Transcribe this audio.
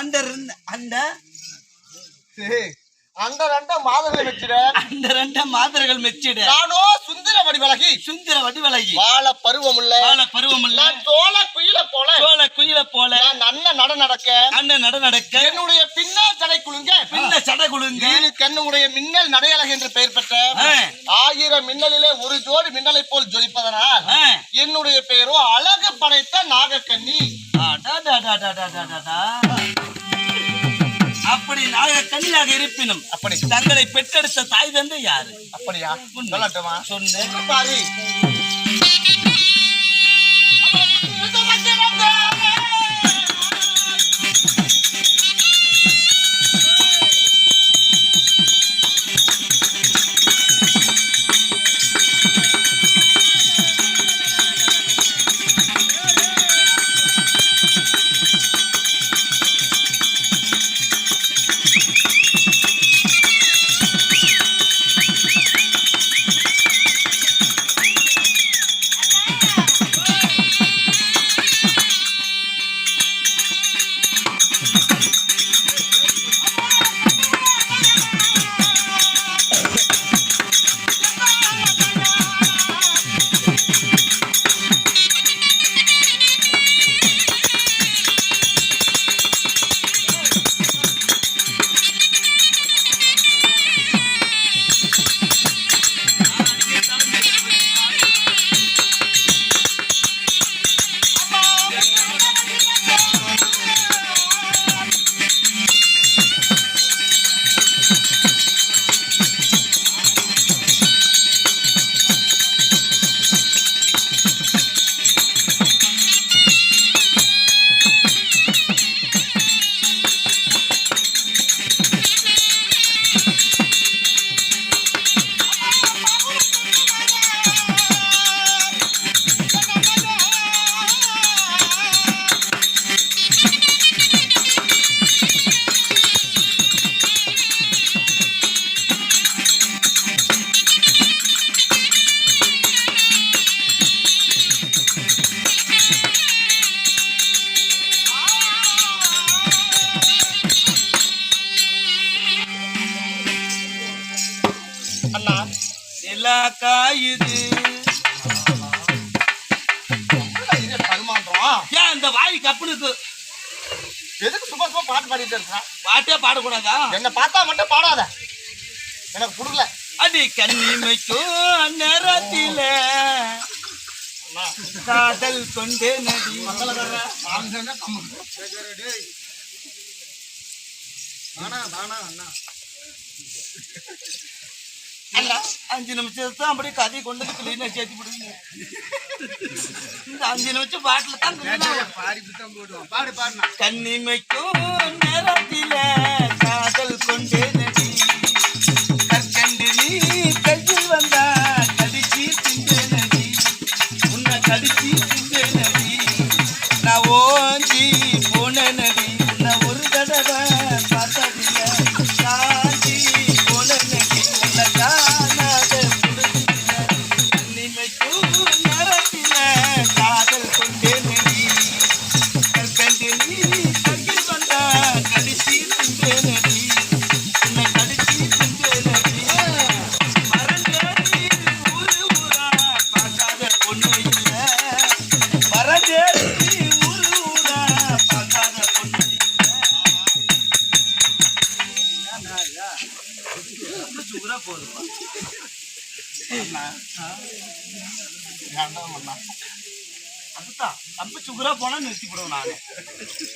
அந்த அந்த அந்த ரெண்ட மாதர்கள் மெச்சிட அந்த ரெண்ட மாதர்கள் மெச்சிட நானோ சுந்தர வடிவழகி வாழ பருவமுள்ள தோள குயில போல நான் அண்ணன் நட நடக்க என்னுடைய பின்னால் சடை குலுங்க என்னுடைய மின்னல் நடையழகு என்று பெயர் பெற்ற 1000 மின்னலிலே ஒரு ஜோடி மின்னலை போல் ஜொலிப்பதனால் என்னுடைய பெயரோ அழகு படைத்த நாகக்கண்ணி. அப்படி நாகக்கண்ணியாக இருப்பினும் அப்படி தங்களை பெற்றெடுத்த தாய் தந்தை யாரு? அப்படியா சொல்லட்டுமா? சொன்ன பாரு. அந்த வாய் கப்புனுக்கு எதுக்கு சும்மா பாட்டு பாடிட்டு இருக்கா? பாட்டே பாடக்கூடாதா? என்ன பார்த்தா மட்டும் பாடாத, எனக்கு புரியல. அடி கண்ணிமைக்கும் நேரத்தில காதல் கொண்டே நடி அண்ணா 5 நிமிஷம் தான் அப்படியே கதை கொண்டு கிளீனா சேர்த்து விடுங்க. இந்த 5 நிமிஷம் பாட்டுல தான் கண்ணிமைக்கும் நேரத்தில காதல் கொண்டே நடி கற்கண்டு நீ கையில் வந்தா கடிச்சி திண்டே நடி உன்னை கடிச்சி திண்டே நடி நான் ஓஞ்சி போன நடி உன்னை ஒரு தடவை பார்த்ததில்ல காஞ்சி போன நடி உன்னை காணாத கண்ணிமைக்கும் நேரத்தில காதல் கொண்டே நடி கற்கண்டு நீ கையில் வந்தா கடிச்சி திண்டே நடி உன்னை கடிச்சி திண்டே நடி மறந்தேடி ஊரு ஊரா பார்க்காத பொண்ணு இல்ல மறந்தேடி ஊரு ஊரா பார்க்காத பொண்ணு இல்ல சுகரா போதுமா அதுதான் தப்பு சுகரா போனா நிறுத்தி போடுவோம் நானே.